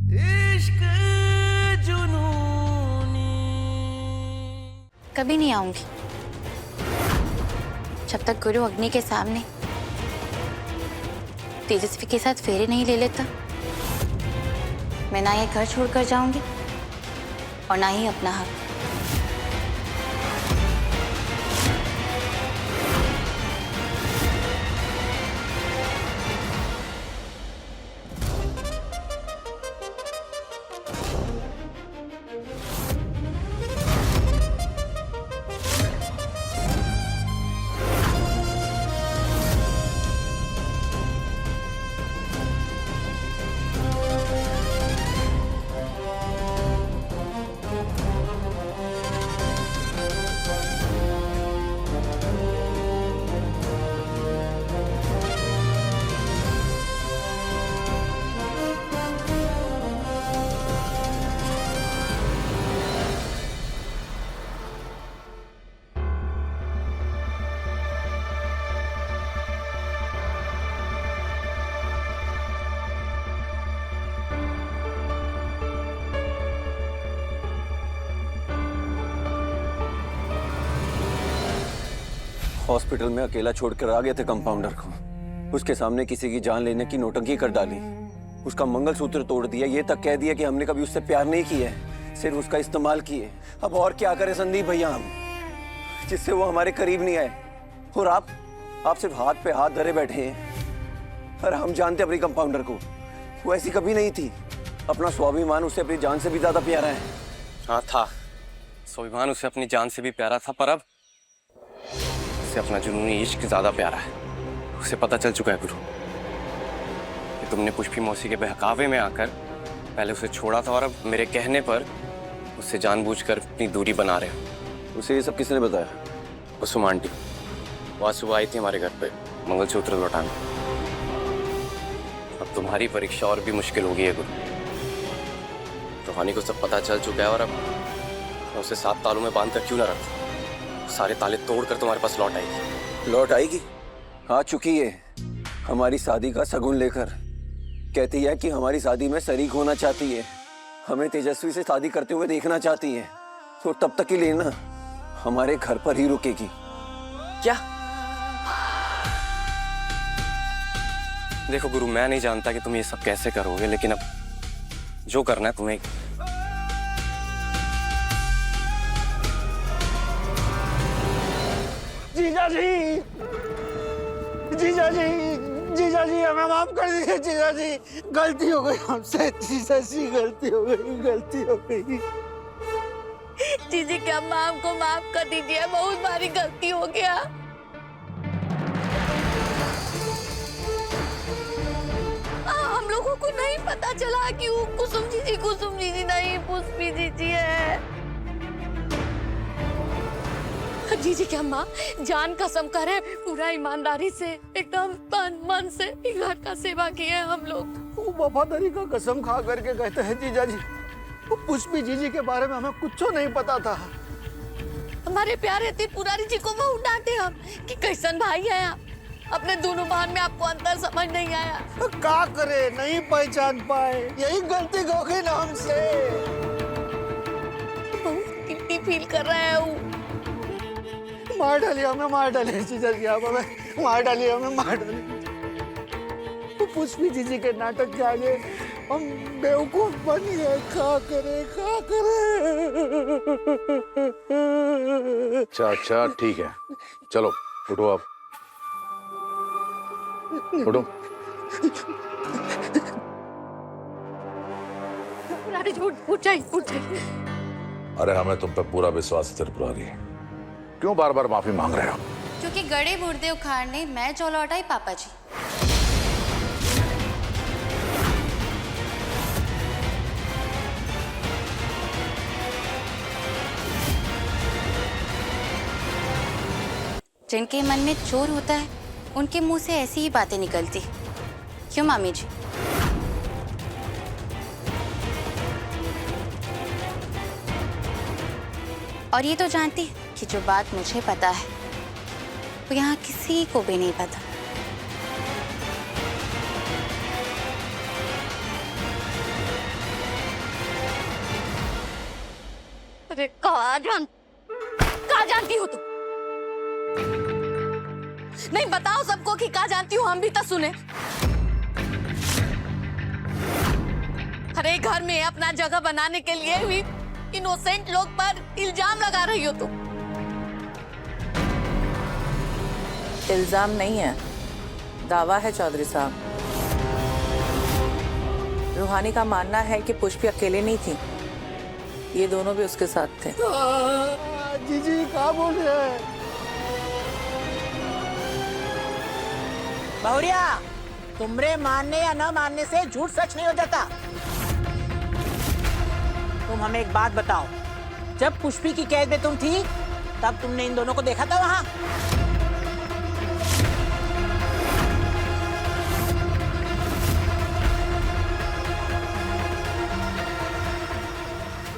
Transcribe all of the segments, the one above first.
इश्क जुनूनी। कभी नहीं आऊंगी जब तक गुरु अग्नि के सामने तेजस्वी के साथ फेरे नहीं ले लेता। मैं ना ये घर छोड़कर जाऊंगी और ना ही अपना हक। हॉस्पिटल में अकेला छोड़कर आ गए थे कंपाउंडर को। उसके सामने किसी की जान लेने की नौटंकी कर डाली। उसका मंगलसूत्र तोड़ दिया, ये तक कह दिया कि हमने कभी उससे प्यार नहीं किया है, सिर्फ उसका इस्तेमाल किए। अब और क्या करें संदीप भैया हम, जिससे वो हमारे करीब नहीं आए। और आप सिर्फ हाथ पे हाथ धरे बैठे हैं। और हम जानते अपनी कंपाउंडर को, वो ऐसी कभी नहीं थी। अपना स्वाभिमान उसे अपनी जान से भी ज्यादा प्यारा है। हाँ था, स्वाभिमान उसे अपनी जान से भी प्यारा था, पर अब उसे अपना जुनूनी इश्क ज्यादा प्यारा है। उसे पता चल चुका है गुरु कि तुमने पुष्पी मौसी के बहकावे में आकर पहले उसे छोड़ा था और अब मेरे कहने पर उससे जानबूझकर अपनी दूरी बना रहे हो। उसे ये सब किसने बताया? कुसुम आंटी वह सुबह आई थी हमारे घर पे मंगलसूत्र लौटाने। अब तुम्हारी परीक्षा और भी मुश्किल हो गई है गुरु। रूहानी को सब पता चल चुका है और अब मैं उसे 7 तालों में बांध कर क्यों ना रखूं? सारे ताले तोड़कर तुम्हारे पास लौट आएगी। लौट आएगी? आ चुकी है हमारी शादी का शगुन लेकर। कहती है कि हमारी शादी में शरीक होना चाहती है, हमें तेजस्वी से शादी करते हुए देखना चाहती है। तो तब तक के लिए ना हमारे घर पर ही रुकेगी। क्या? देखो गुरु, मैं नहीं जानता कि तुम ये सब कैसे करोगे, लेकिन अब जो करना है तुम्हें। जीजा जी, जीजा जी, जीजा जी हमें माफ कर दीजिए। जीजा जी गलती हो गई हमसे। जीजा जी गलती हो गई, गलती हो गई। जीजी क्या माम को माफ कर दीजिए, बहुत भारी गलती हो गया। हम लोगों को नहीं पता चला कि वो कुसुम जीजी नहीं पुष्पी जीजी है। जीजी क्या माँ जान कसम करे, पूरा ईमानदारी से एकदम तन मन से घर का सेवा किए हैं हम लोग। वो वफादारी का कसम खा करके कहते हैं जीजा जी। वो पुष्पी जीजी के बारे में हमें कुछ नहीं पता था। हमारे प्यारे त्रिपुरारी जी को वो डांटे हम कि कैसन भाई है आप, अपने दोनों बहन में आपको अंतर समझ नहीं आया। क्या करे, नहीं पहचान पाए, यही गलती हो गई ना हमसे। बहुत गिल्टी फील कर रहा है वो। मार डालिए हमें, मार डालिए जीजा जी, आप हमें मार डालिए, हमें मार डालिए। तो पुष्पी जीजी के नाटक के आगे हम बेवकूफ बन गए। क्या करे, क्या करे। अच्छा ठीक है, चलो उठो आप, उठो। उठ जाइए। अरे हमें तुम पे पूरा विश्वास है त्रिपुरारी, क्यों बार बार माफी मांग रहे हो? क्योंकि गड़े मुर्दे उखाड़ने मैं जो लौटाई पापा जी। जिनके मन में चोर होता है उनके मुंह से ऐसी ही बातें निकलती। क्यों मामी जी? और ये तो जानती कि जो बात मुझे पता है वो यहाँ किसी को भी नहीं पता। अरे कहाँ जानती हो तुम? नहीं बताओ सबको कि कहाँ जानती हो, हम भी तो सुने। अरे घर में अपना जगह बनाने के लिए भी इनोसेंट लोग पर इल्जाम लगा रही हो तुम। इल्जाम नहीं है, दावा है चौधरी साहब। रूहानी का मानना है कि पुष्पी अकेले नहीं थी, ये दोनों भी उसके साथ थे। जीजी क्या बोल रहे हैं? बहुरिया, तुमरे मानने या न मानने से झूठ सच नहीं हो जाता। तुम हमें एक बात बताओ, जब पुष्पी की कैद में तुम थी तब तुमने इन दोनों को देखा था वहां?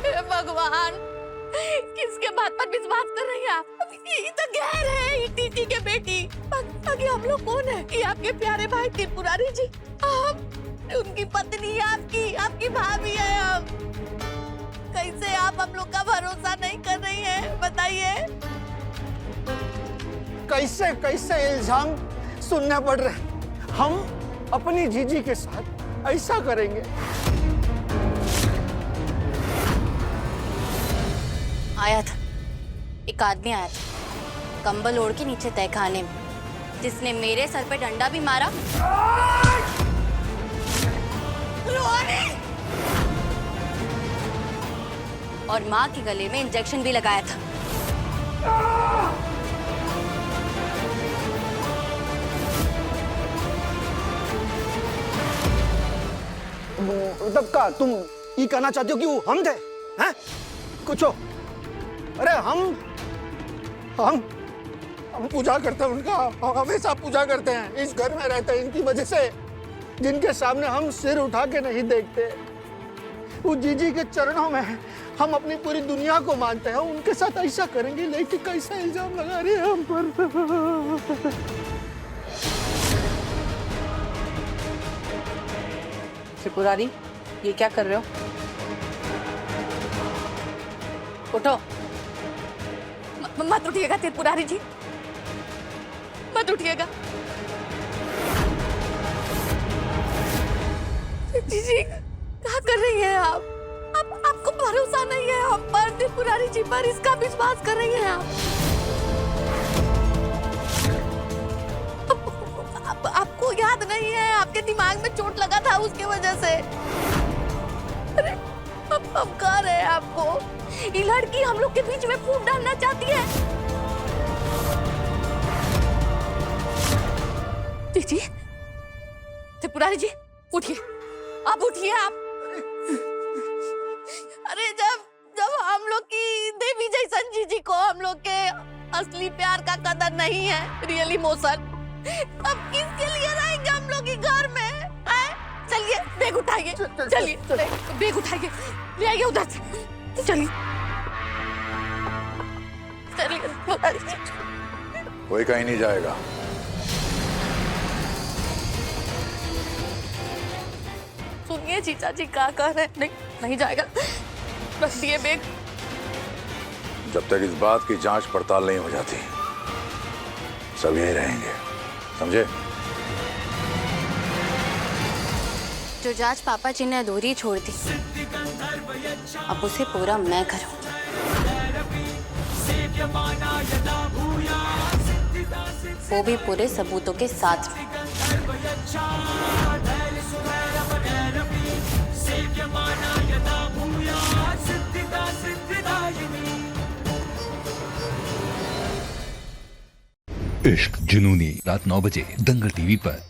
हे भगवान, किसके बात पर विश्वास कर रही हैं आप? ये तो गैर है, टीटी के बेटी। बाकी हम लोग कौन है? ये आपके प्यारे भाई त्रिपुरारी जी, आप उनकी पत्नी, आपकी भाभी है। हम कैसे आप हम लोग का भरोसा नहीं कर रही है, बताइए। कैसे कैसे इल्जाम सुनने पड़ रहे। हम अपनी जीजी के साथ ऐसा करेंगे? आया था, एक आदमी आया था कंबल ओढ़ के नीचे तहखाने में, जिसने मेरे सर पे डंडा भी मारा और माँ के गले में इंजेक्शन भी लगाया था। तब का तुम ये कहना चाहते हो कि वो हम थे? हैं? कुछ हो? अरे हम पूजा करते हैं उनका, हम हमेशा पूजा करते हैं। इस घर में रहते हैं इनकी वजह से, जिनके सामने हम सिर उठा के नहीं देखते। वो जीजी के चरणों में हम अपनी पूरी दुनिया को मानते हैं। उनके साथ ऐसा करेंगे, लेकिन कैसा इल्जाम लगा रहे हैं हम पर। त्रिपुरारी, ये क्या कर रहे हो? उठो। मत उठिएगा त्रिपुरारी जी, मत उठिएगा। जी क्या कर रही हैं आप? आपको भरोसा नहीं है हम पर, त्रिपुरारी जी पर इसका विश्वास कर रही हैं आप? आपको याद नहीं है, आपके दिमाग में चोट लगा था उसकी वजह से। अरे हम कह रहे हैं आपको, ये लड़की हम लोग के बीच में फूट डालना चाहती है। जी त्रिपुरारी जी उठिए, आप उठिए आप। अरे जब हम लोग की देवी जैसन जीजी को हम लोग के असली प्यार का कदर नहीं है, रियल इमोशन, अब किसके लिए रहेंगे हम लोग के घर में? चलिए बैग उठाइए, चलिए बैग उठाइए, ले आइए उधर से, चलिए चलिए। कोई कहीं नहीं जाएगा। सुनिए जीजा जी क्या कह रहे हैं? नहीं जाएगा, रख दिए बैग। जब तक इस बात की जांच पड़ताल नहीं हो जाती सब यही रहेंगे, समझे? जो जांच पापा जी ने अधूरी छोड़ दी, अब उसे पूरा मैं करूंगी। वो भी पूरे सबूतों के साथ में। इश्क जुनूनी, रात 9 बजे दंगल टीवी पर।